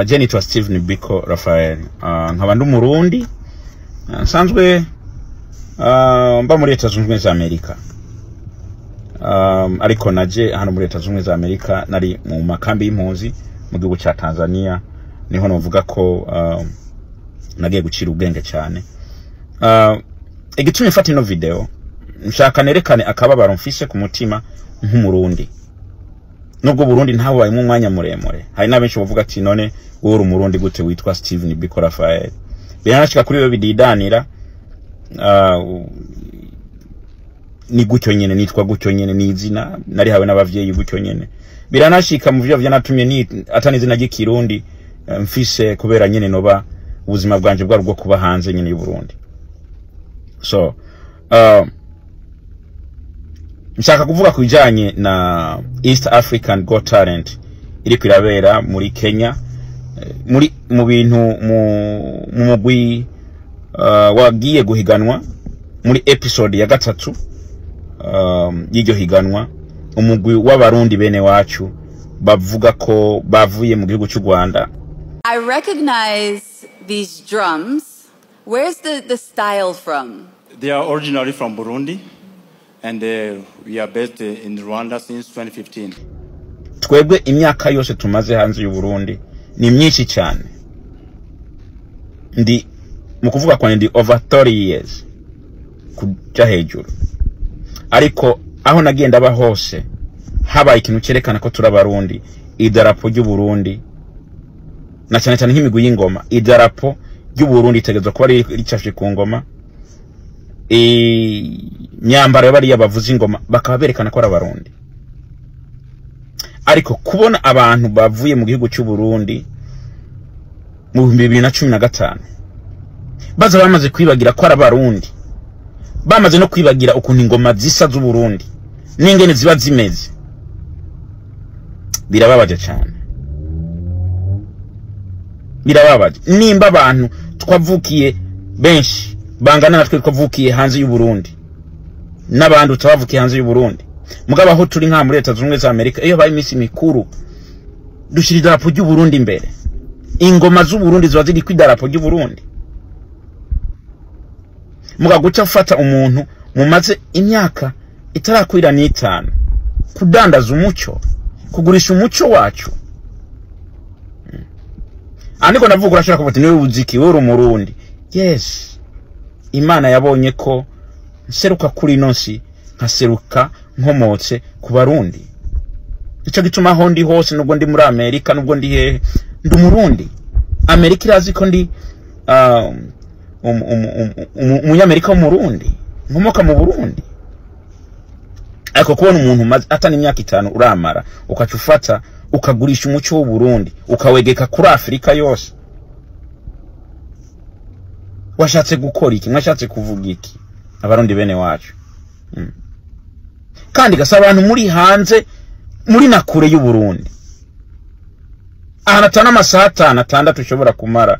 Jenny to Steve Biko Raphael. Nkaba ndi Umurundi. Nsanzwe mba muri Leta Zunze Ubumwe za Amerika. Ariko naje hano muri Leta Zunze Ubumwe za Amerika nari mu makambi y'impunzi mu gihugu cya Tanzania. Niho novuga ko nagiye gucira ubwenge cyane. Igitumye mfata ino video nshaka nerekane akababaro mfise ku mutima nk'Umurundi. Nubwo Burundi ntabaye mu mwanya muremure. Hari nabenshi bavuga ati none wowe uri Umurundi gute witwa Steve Biko Raphael. Biranashika kuri we bididanira ni gutyo nyene nitwa gutyo nyene ni izina nari hawe n'abavyeyi gutyo nyene. Biranashika mu byo byanatumye ni atani izina ry'ikirundi mfise kubera nyene noba ubuzima bwanje bwa rwo kuba hanze nyene y'u Burundi. So nshaka kuvuga kujanye na East African Got Talent iri kwirabera muri Kenya mu bintu mu murwi wagiye guhiganwa muri episode ya gatatu y'iryo higanwa umurwi w'abarundi bene wacu bavuga ko bavuye mu gihugu cy'u Rwanda. I recognize these drums. Where's the style from? They are originally from Burundi. And we are based in Rwanda since 2015. Twebwe imyaka yose tumaze hanze y'u Burundi ni myinshi cyane. Ndi mu kuvuga kwa ndi over 30 years kuja hejuru. Ariko aho nagenda ba hose haba ikintu cyerekana ko turi abarundi, idarapo ry'u Burundi na cyane cyane nk'imigwi y'ingoma, idarapo ry'u Burundi itegezwe kuba ricafye ku ngoma. Nyambaro y'abari yabavuza ingoma bakaba berekana ko ari abarundi. Ariko kubona abantu bavuye mu gihugu cy'u Burundi mu 2015 baza bamaze kwibagira ko ari abarundi, bamaze no kwibagira ukuntu ingoma zisa z'u Burundi n'ingene ziba zimeze, birababaje cyane. Birababaje nimba abantu twavukiye benshi bangana natwe twavukiye hanze y'u Burundi n'abandi utabavukiye hanze y'u Burundi, mugabo aho turi nka muri Leta Zunze Ubumwe za Amerika iyo baye imisi mikuru dushira idarapo ry'u Burundi imbere. Ingoma z'u Burundi ziba ziri ku idarapo ry'u Burundi. Mugaguca ufata umuntu mumaze imyaka itarakwira n'itanu kudandaza umuco, kugurisha umuco wacu. Aniko navuga urashaka kuvuga niwe uziki wowe Umurundi. Yes. Imana yabonye ko nseruka kuri nonsi nkaseruka nkomotse ku Barundi. Ico gituma aho ndi hose nubwo ndi muri Amerika nubwo ndi hehe ndi Umurundi. Amerika irazi ko ndi umunyamerika w'Umurundi nkomoka mu Burundi. Ariko kubona umuntu atani imyaka 5 uramara ukacufata ukagurisha umuco w'u Burundi ukawegeka kuri Afrika yose, washatse gukora iki? Mwashatse kuvuga iki abarundi bene wacu? Kandi gasaba abantu muri hanze muri nakure y'u Burundi ahanatana amasaha 5-6 ushobora kumara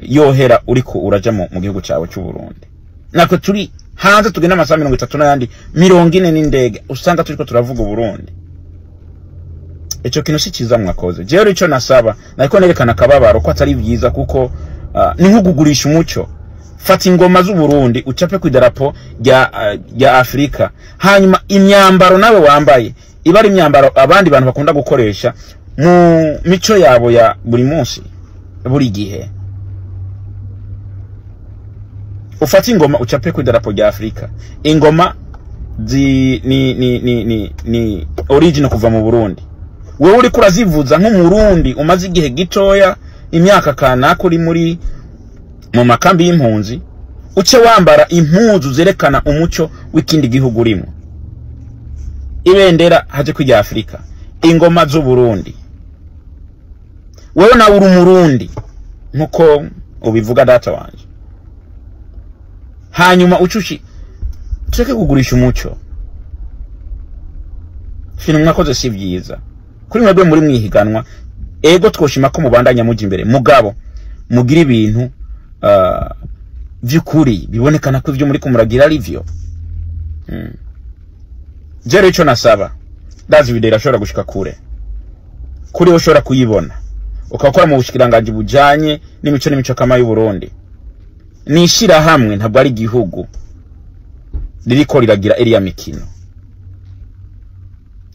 yohera uriko uraja mu gihugu cyawe cy'u Burundi. Nako turi hanze tugenda amasaha 30 n'ayandi 40 n'indege usanga turiko turavuga Burundi. Eco kintu si kiza mwakoze. Jewe ico nasaba nariko nerekana akababaro ko atari byiza kuko ni nkugugurisha umuco. Fata ingoma z'u Burundi ucape ku idarapo ya Afrika, hanyuma imyambaro nawe wambaye ibari imyambaro abandi bantu bakunda gukoresha mu mico yabo ya buri munsi buri gihe. Ufata ingoma ucape ku idarapo ya Afrika. Ingoma ni original kuva mu Burundi. Wewe uri kurazivuza nk'Umurundi umaze igihe gitoya imyaka kanaka uri muri mu makambi y'impunzi, uce wambara impuzu zerekana umuco w'ikindi gihugu urimo. Ibendera haje kujya Afrika, ingoma z'u Burundi. Wewe na uri Umurundi nkuko ubivuga data wanje. Hanyuma ucushi tureke kugurisha umuco. Fintu mwakoze si byiza. Kuri mwebwe muri mwihiganwa ego twoshima ko mubandanya muji imbere, mugabo mugira ibintu vyukuri bibonekana ko ivyo muri kumuragira ari vyo. Jere ico nasaba ndazi video irashobora gushika kure. Kuri ushobora kuyibona ukakora mu bushikiranganje bujanye n'imico kama y'u Burundi, nishira hamwe ntabwo ari igihugu ririko riragira iriya mikino.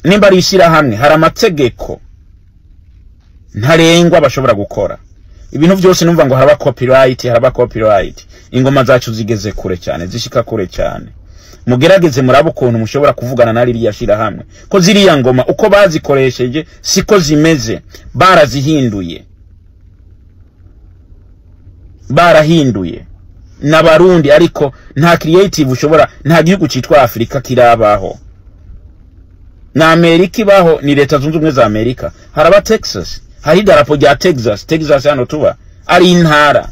Nimba rishira hamwe hari amategeko ntarengwa bashobora gukora. Ibintu byose numva ngo haraba copyright, ingoma zacu zigeze kure cyane, zishika kure cyane. Mugerageze murabo ukuntu mushobora kuvugana na ririya shira hamwe ko ziriya ngoma uko bazikoresheje siko zimeze, barahinduye n'abarundi, ariko nta creative ushobora, nta gihugu citwa Afrika kirabaho. Na Amerika ibaho, ni leta zunze ubumwe za Amerika. Haraba Texas, hari idarapo rya Texas hano tuba ari intara,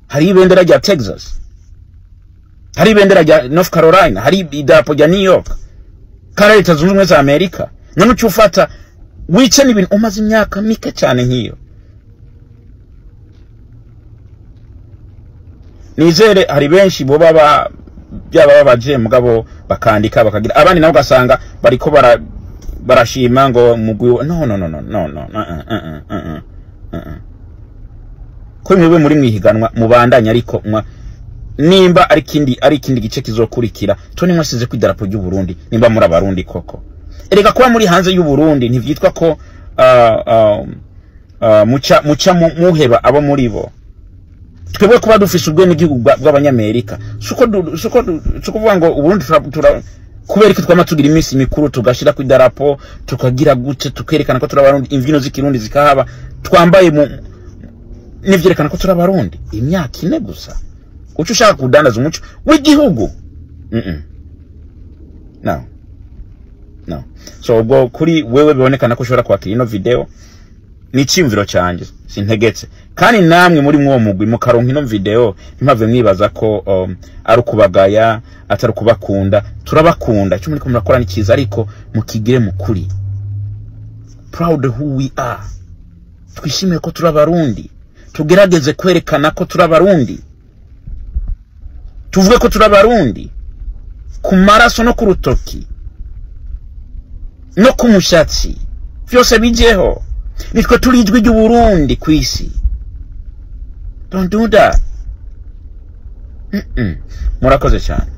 hari ibendera rya Texas, hari ibendera rya North Carolina, hari idarapo rya New York, kare leta zunze ubumwe za Amerika. None ucufata wice n'ibintu umaze imyaka mike cyane nk'iyo. Nizere hari benshi bo baba baje mugabo bakandika bakagira, abandi nabo gasanga bariko barashima ngo mugwi. No. Ko mwiwe muri mwihiganwa mubandanya, ariko nimba ari kindi gice kizokurikira to nimwasize ku idarapo ry'u Burundi, nimba muri abarundi koko. Erega kuba muri hanze y'u Burundi ntivyitwa ko muca muheba abo muri bo. Twebwe kuba dufise ubwene igihugu bw'abanyamerika suko kuvuga ngo Uburundi kubera ko twama tugira iminsi mikuru tugashira ku idarapo tukagira gute tukerekana ko turabarundi, imvino z'ikirundi zikahaba, twambaye nivyerekana ko turabarundi. Imyaka 4 gusa uco ushaka kudandaza umuco w'igihugu. No. So ubwo kuri wewe bibonekana ko ushobora kwakira ino video, ni cyimviro cyanje sintegetse, kandi namwe muri mwo mugwi mukaronka ino video mpave mwibaza ko ari kubagaya atari kubakunda. Turabakunda cyo muri ko murakora ni cyiza, ariko mukigire mukuri, proud who we are. Twishimiye ko turabarundi, tugerageze kwerekana ko turabarundi, tuvuge ko turabarundi ku maraso no ku rutoki no ku mushatsi, byose bijeho. Nitwe tulijwe ry'u Burundi kwisi. Don't do that. Murakoze cyane.